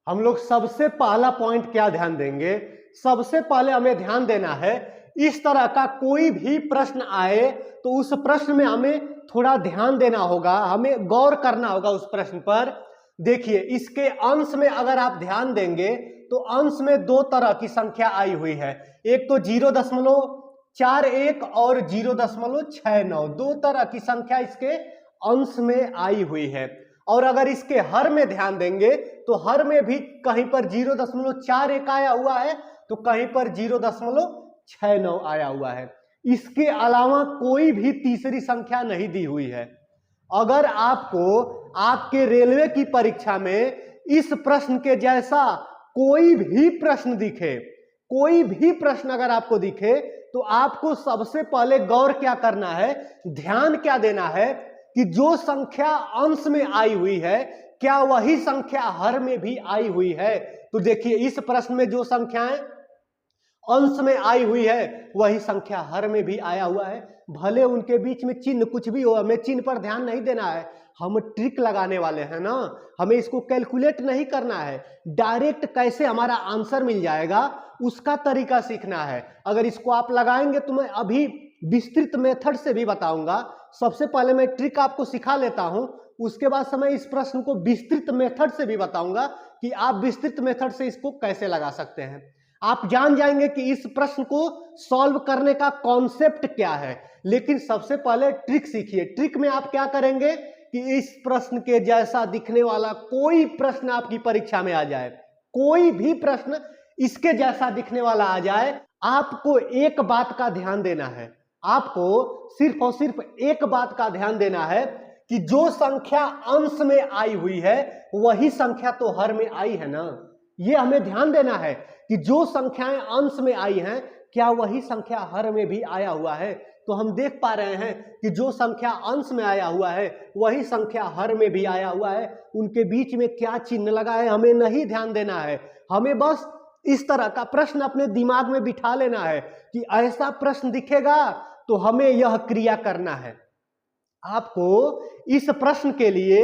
हम लोग सबसे पहला पॉइंट क्या ध्यान देंगे, सबसे पहले हमें ध्यान देना है इस तरह का कोई भी प्रश्न आए तो उस प्रश्न में हमें थोड़ा ध्यान देना होगा, हमें गौर करना होगा उस प्रश्न पर। देखिए इसके अंश में अगर आप ध्यान देंगे तो अंश में दो तरह की संख्या आई हुई है, एक तो 0.41 और 0.69, दो तरह की संख्या इसके अंश में आई हुई है। और अगर इसके हर में ध्यान देंगे तो हर में भी कहीं पर 0.41 आया हुआ है तो कहीं पर 0.69 आया हुआ है। इसके अलावा कोई भी तीसरी संख्या नहीं दी हुई है। अगर आपको आपके रेलवे की परीक्षा में इस प्रश्न के जैसा कोई भी प्रश्न दिखे, कोई भी प्रश्न अगर आपको दिखे तो आपको सबसे पहले गौर क्या करना है, ध्यान क्या देना है कि जो संख्या अंश में आई हुई है क्या वही संख्या हर में भी आई हुई है। तो देखिए इस प्रश्न में जो संख्याएं अंश में आई हुई है वही संख्या हर में भी आया हुआ है, भले उनके बीच में चिन्ह कुछ भी हो, हमें चिन्ह पर ध्यान नहीं देना है, हम ट्रिक लगाने वाले हैं ना, हमें इसको कैलकुलेट नहीं करना है, डायरेक्ट कैसे हमारा आंसर मिल जाएगा उसका तरीका सीखना है। अगर इसको आप लगाएंगे तो मैं अभी विस्तृत मेथड से भी बताऊंगा, सबसे पहले मैं ट्रिक आपको सिखा लेता हूं, उसके बाद से मैं इस प्रश्न को विस्तृत मेथड से भी बताऊंगा कि आप विस्तृत मेथड से इसको कैसे लगा सकते हैं। आप जान जाएंगे कि इस प्रश्न को सॉल्व करने का कॉन्सेप्ट क्या है। लेकिन सबसे पहले ट्रिक सीखिए। ट्रिक में आप क्या करेंगे कि इस प्रश्न के जैसा दिखने वाला कोई प्रश्न आपकी परीक्षा में आ जाए, कोई भी प्रश्न इसके जैसा दिखने वाला आ जाए, आपको एक बात का ध्यान देना है, आपको सिर्फ और सिर्फ एक बात का ध्यान देना है कि जो संख्या अंश में आई हुई है वही संख्या तो हर में आई है ना। ये हमें ध्यान देना है कि जो संख्याएं अंश में आई हैं क्या वही संख्या हर में भी आया हुआ है। तो हम देख पा रहे हैं कि जो संख्या अंश में आया हुआ है वही संख्या हर में भी आया हुआ है, उनके बीच में क्या चिन्ह लगा है हमें नहीं ध्यान देना है, हमें बस इस तरह का प्रश्न अपने दिमाग में बिठा लेना है कि ऐसा प्रश्न दिखेगा तो हमें यह क्रिया करना है। आपको इस प्रश्न के लिए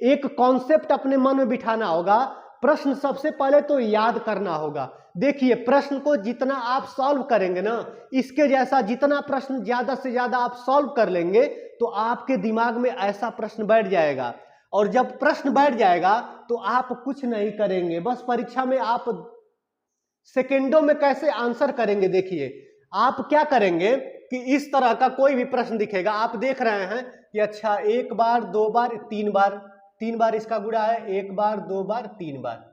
एक कॉन्सेप्ट अपने मन में बिठाना होगा, प्रश्न सबसे पहले तो याद करना होगा। देखिए प्रश्न को जितना आप सॉल्व करेंगे ना, इसके जैसा जितना प्रश्न ज्यादा से ज्यादा आप सॉल्व कर लेंगे तो आपके दिमाग में ऐसा प्रश्न बैठ जाएगा, और जब प्रश्न बैठ जाएगा तो आप कुछ नहीं करेंगे, बस परीक्षा में आप सेकेंडों में कैसे आंसर करेंगे। देखिए आप क्या करेंगे कि इस तरह का कोई भी प्रश्न दिखेगा, आप देख रहे हैं कि अच्छा एक बार दो बार तीन बार इसका गुणा है, एक बार दो बार तीन बार,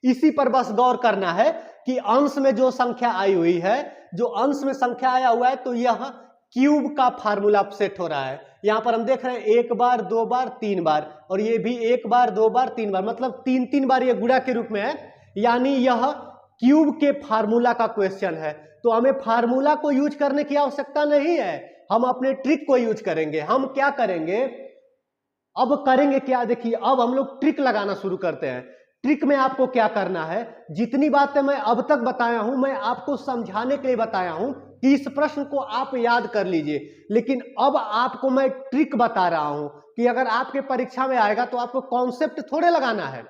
इसी पर बस गौर करना है कि अंश में जो संख्या आई हुई है, जो अंश में संख्या आया हुआ है तो यह क्यूब का फार्मूला सेट हो रहा है। यहां पर हम देख रहे हैं एक बार दो बार तीन बार, और ये भी एक बार दो बार तीन बार, मतलब तीन तीन बार ये गुणा के रूप में है, यानी यह क्यूब के फार्मूला का क्वेश्चन है। तो हमें फार्मूला को यूज करने की आवश्यकता नहीं है, हम अपने ट्रिक को यूज करेंगे। हम क्या करेंगे, अब करेंगे क्या, देखिए अब हम लोग ट्रिक लगाना शुरू करते हैं। ट्रिक में आपको क्या करना है, जितनी बातें मैं अब तक बताया हूं मैं आपको समझाने के लिए बताया हूं कि इस प्रश्न को आप याद कर लीजिए, लेकिन अब आपको मैं ट्रिक बता रहा हूं कि अगर आपके परीक्षा में आएगा तो आपको कॉन्सेप्ट थोड़े लगाना है।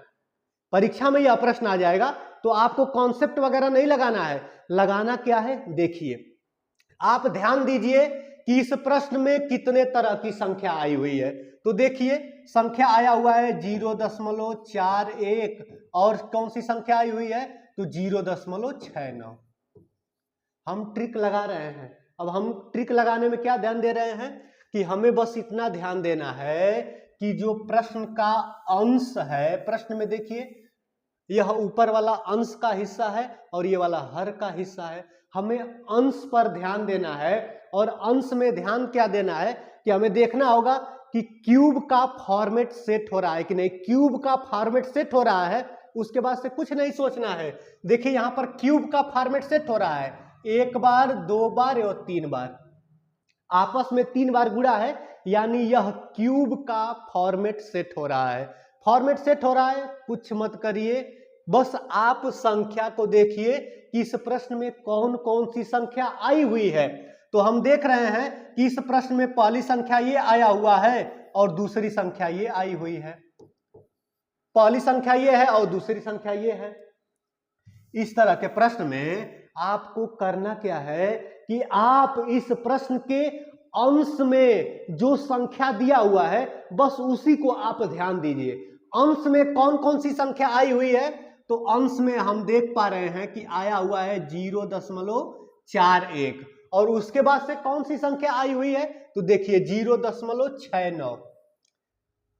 परीक्षा में यह प्रश्न आ जाएगा तो आपको कॉन्सेप्ट वगैरह नहीं लगाना है, लगाना क्या है देखिए, आप ध्यान दीजिए कि इस प्रश्न में कितने तरह की संख्या आई हुई है। तो देखिए संख्या आया हुआ है 0.41, और कौन सी संख्या आई हुई है तो 0.69। हम ट्रिक लगा रहे हैं। अब हम ट्रिक लगाने में क्या ध्यान दे रहे हैं कि हमें बस इतना ध्यान देना है कि जो प्रश्न का अंश है, प्रश्न में देखिए यह ऊपर वाला अंश का हिस्सा है और ये वाला हर का हिस्सा है, हमें अंश पर ध्यान देना है। और अंश में ध्यान क्या देना है कि हमें देखना होगा कि क्यूब का फॉर्मेट सेट हो रहा है कि नहीं, क्यूब का फॉर्मेट सेट हो रहा है, उसके बाद से कुछ नहीं सोचना है। देखिए यहां पर क्यूब का फॉर्मेट सेट हो रहा है, एक बार दो बार और तीन बार, आपस में तीन बार गुणा है, यानी यह क्यूब का फॉर्मेट सेट हो रहा है। फॉर्मेट सेट हो रहा है, कुछ मत करिए, बस आप संख्या को देखिए कि इस प्रश्न में कौन कौन सी संख्या आई हुई है। तो हम देख रहे हैं कि इस प्रश्न में पहली संख्या ये आया हुआ है और दूसरी संख्या ये आई हुई है। पहली संख्या ये है और दूसरी संख्या ये है। इस तरह के प्रश्न में आपको करना क्या है कि आप इस प्रश्न के अंश में जो संख्या दिया हुआ है बस उसी को आप ध्यान दीजिए। अंश में कौन कौन सी संख्या आई हुई है, तो अंश में हम देख पा रहे हैं कि आया हुआ है 0.41 और उसके बाद से कौन सी संख्या आई हुई है, तो देखिए 0.69,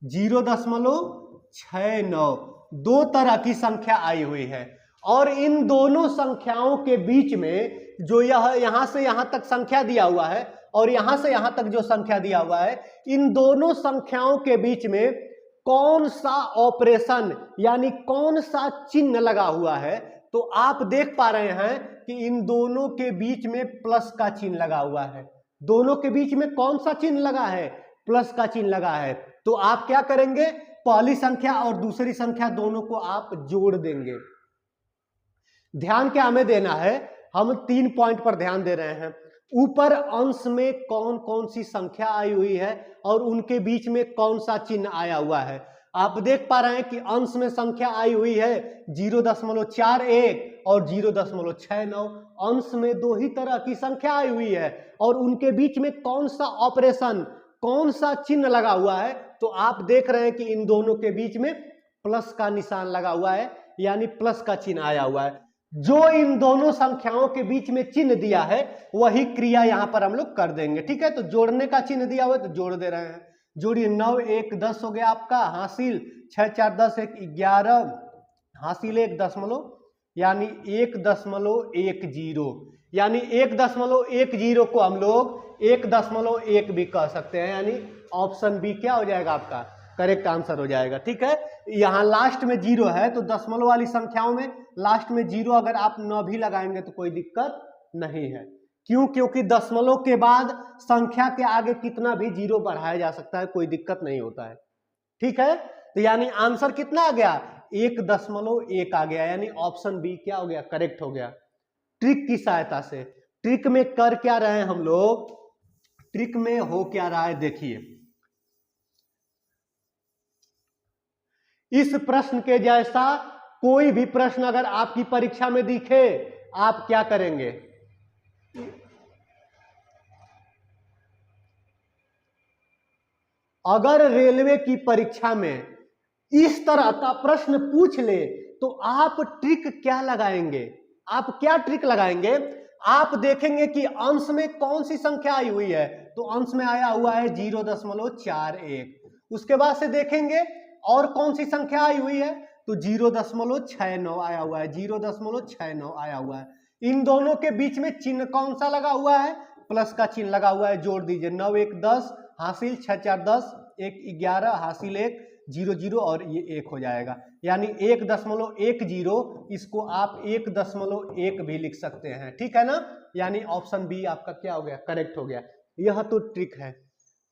0.69, दो तरह की संख्या आई हुई है। और इन दोनों संख्याओं के बीच में जो यहां से यहां तक संख्या दिया हुआ है और यहां से यहां तक जो संख्या दिया हुआ है, इन दोनों संख्याओं के बीच में कौन सा ऑपरेशन यानी कौन सा चिन्ह लगा हुआ है, तो आप देख पा रहे हैं कि इन दोनों के बीच में प्लस का चिन्ह लगा हुआ है। दोनों के बीच में कौन सा चिन्ह लगा है, प्लस का चिन्ह लगा है। तो आप क्या करेंगे, पहली संख्या और दूसरी संख्या दोनों को आप जोड़ देंगे। ध्यान क्या हमें देना है, हम 3 पॉइंट पर ध्यान दे रहे हैं। ऊपर अंश में कौन कौन सी संख्या आई हुई है और उनके बीच में कौन सा चिन्ह आया हुआ है। आप देख पा रहे हैं कि अंश में संख्या आई हुई है 0.41 और 0.69। अंश में दो ही तरह की संख्या आई हुई है और उनके बीच में कौन सा ऑपरेशन, कौन सा चिन्ह लगा हुआ है, तो आप देख रहे हैं कि इन दोनों के बीच में प्लस का निशान लगा हुआ है, यानी प्लस का चिन्ह आया हुआ है। जो इन दोनों संख्याओं के बीच में चिन्ह दिया है वही क्रिया यहां पर हम लोग कर देंगे। ठीक है, तो जोड़ने का चिन्ह दिया हुआ है तो जोड़ दे रहे हैं। जोड़िए, 9 1 10 हो गया आपका, हासिल 6 4 10 1 11, हासिल 1 दशमलव यानी 1.10, यानी 1.10 को हम लोग 1.1 भी कह सकते हैं, यानी ऑप्शन बी क्या हो जाएगा आपका करेक्ट आंसर हो जाएगा। ठीक है, यहां लास्ट में 0 है तो दशमलव वाली संख्याओं में लास्ट में 0 अगर आप न भी लगाएंगे तो कोई दिक्कत नहीं है। क्यों, क्योंकि दशमलव के बाद संख्या के आगे कितना भी 0 बढ़ाया जा सकता है, कोई दिक्कत नहीं होता है। ठीक है, तो यानी आंसर कितना आ गया, 1.1 आ गया, यानी ऑप्शन बी क्या हो गया करेक्ट हो गया। ट्रिक की सहायता से, ट्रिक में कर क्या रहे हैं हम लोग, ट्रिक में हो क्या रहा है देखिए। इस प्रश्न के जैसा कोई भी प्रश्न अगर आपकी परीक्षा में दिखे आप क्या करेंगे, अगर रेलवे की परीक्षा में इस तरह का प्रश्न पूछ ले तो आप ट्रिक क्या लगाएंगे, आप क्या ट्रिक लगाएंगे। आप देखेंगे कि अंश में कौन सी संख्या आई हुई है, तो अंश में आया हुआ है 0.41। उसके बाद से देखेंगे और कौन सी संख्या आई हुई है, तो 0.69 आया हुआ है, 0.69 आया हुआ है। इन दोनों के बीच में चिन्ह कौन सा लगा हुआ है, प्लस का चिन्ह लगा हुआ है। जोड़ दीजिए, 9 1 10, हासिल 6 4 10, 1 11, हासिल 1 0 0 और ये 1 हो जाएगा, यानी 1.10, इसको आप 1.1 भी लिख सकते हैं। ठीक है ना, यानी ऑप्शन बी आपका क्या हो गया करेक्ट हो गया। यह तो ट्रिक है,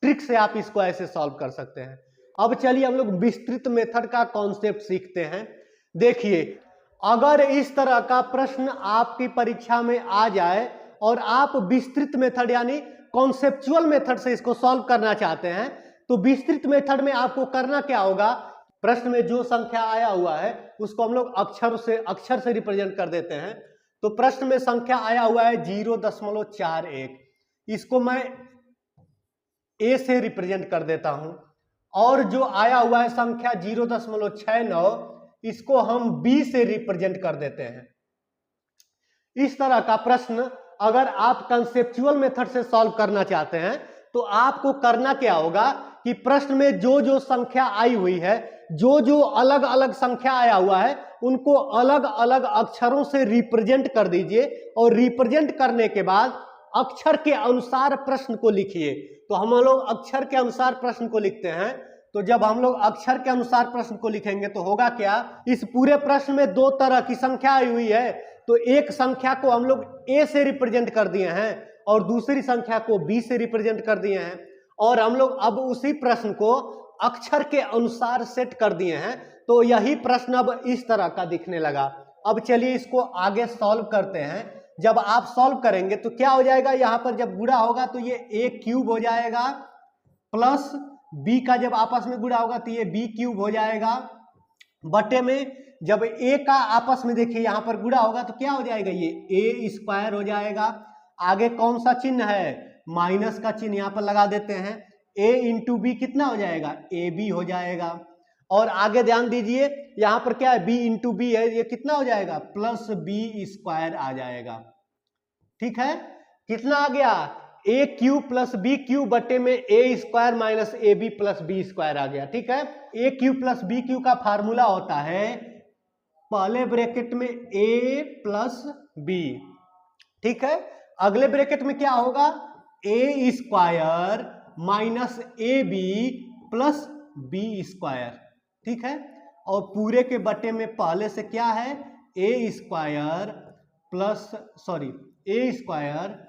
ट्रिक से आप इसको ऐसे सॉल्व कर सकते हैं। अब चलिए हम लोग विस्तृत मेथड का कॉन्सेप्ट सीखते हैं। देखिए, अगर इस तरह का प्रश्न आपकी परीक्षा में आ जाए और आप विस्तृत मेथड यानी कॉन्सेप्चुअल मेथड से इसको सॉल्व करना चाहते हैं, तो विस्तृत मेथड में आपको करना क्या होगा, प्रश्न में जो संख्या आया हुआ है उसको हम लोग अक्षर से रिप्रेजेंट कर देते हैं। तो प्रश्न में संख्या आया हुआ है 0.41, इसको मैं ए से रिप्रेजेंट कर देता हूं, और जो आया हुआ है संख्या 0.69 इसको हम बी से रिप्रेजेंट कर देते हैं। इस तरह का प्रश्न अगर आप कंसेप्चुअल मेथड से सॉल्व करना चाहते हैं तो आपको करना क्या होगा कि प्रश्न में जो जो संख्या आई हुई है, जो जो अलग अलग संख्या आया हुआ है, उनको अलग अलग अक्षरों से रिप्रेजेंट कर दीजिए और रिप्रेजेंट करने के बाद अक्षर के अनुसार प्रश्न को लिखिए। तो हम लोग अक्षर के अनुसार प्रश्न को लिखते हैं, तो जब हम लोग अक्षर के अनुसार प्रश्न को लिखेंगे तो होगा क्या, इस पूरे प्रश्न में दो तरह की संख्या आई हुई है, तो एक संख्या को हम लोग ए से रिप्रेजेंट कर दिए हैं और दूसरी संख्या को बी से रिप्रेजेंट कर दिए हैं, और हम लोग अब उसी प्रश्न को अक्षर के अनुसार सेट कर दिए हैं। तो यही प्रश्न अब इस तरह का दिखने लगा। अब चलिए इसको आगे सॉल्व करते हैं। जब आप सॉल्व करेंगे तो क्या हो जाएगा, यहां पर जब गुणा होगा तो ये ए क्यूब हो जाएगा, प्लस बी का जब आपस में गुणा होगा तो ये बी क्यूब हो जाएगा, बटे में जब ए का आपस में देखिए यहां पर गुणा होगा तो क्या हो जाएगा, ये ए स्क्वायर हो जाएगा। आगे कौन सा चिन्ह है, माइनस का चिन्ह यहां पर लगा देते हैं। ए इंटू बी कितना हो जाएगा, ए बी हो जाएगा। और आगे ध्यान दीजिए यहां पर क्या है, बी इंटू बी है, ये कितना हो जाएगा, प्लस बी स्क्वायर आ जाएगा। ठीक है, कितना आ गया, A Q plus B Q बटे में A square minus A B plus B square आ गया। ठीक है, A Q plus B Q का फार्मूला होता है पहले ब्रैकेट में ए प्लस बी। ठीक है, अगले ब्रैकेट में क्या होगा, A square minus A B plus B square. ठीक है, और पूरे के बटे में पहले से क्या है, A square plus A square,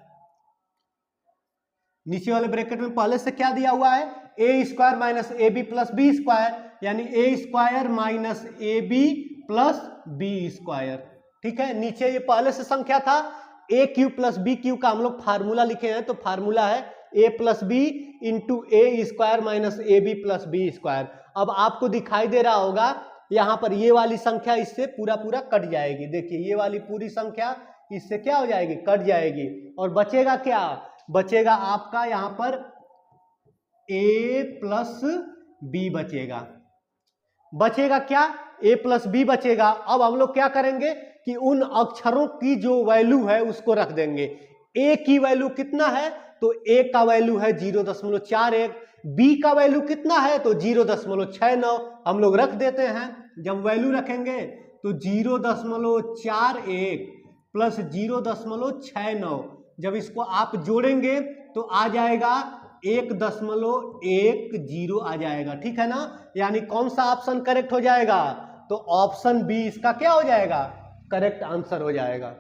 नीचे वाले ब्रैकेट में पहले से क्या दिया हुआ है, A square minus A B plus B square, यानी A square minus A B plus B square. ठीक है, नीचे ये पहले से संख्या था A Q plus B Q का हम लोग फार्मूला लिखे हैं, तो फार्मूला है A plus B into A square minus A B plus B square. अब आपको दिखाई दे रहा होगा यहां पर ये वाली संख्या इससे पूरा कट जाएगी। देखिए ये वाली पूरी संख्या इससे क्या हो जाएगी, कट जाएगी, और बचेगा क्या, बचेगा आपका यहां पर a प्लस बी बचेगा। बचेगा क्या, a प्लस बी बचेगा। अब हम लोग क्या करेंगे कि उन अक्षरों की जो वैल्यू है उसको रख देंगे। a की वैल्यू कितना है, तो a का वैल्यू है 0.41, b का वैल्यू कितना है, तो 0.69 हम लोग रख देते हैं। जब वैल्यू रखेंगे तो 0.41 प्लस 0.69, जब इसको आप जोड़ेंगे तो आ जाएगा 1.10 आ जाएगा। ठीक है ना, यानी कौन सा ऑप्शन करेक्ट हो जाएगा, तो ऑप्शन बी इसका क्या हो जाएगा, करेक्ट आंसर हो जाएगा।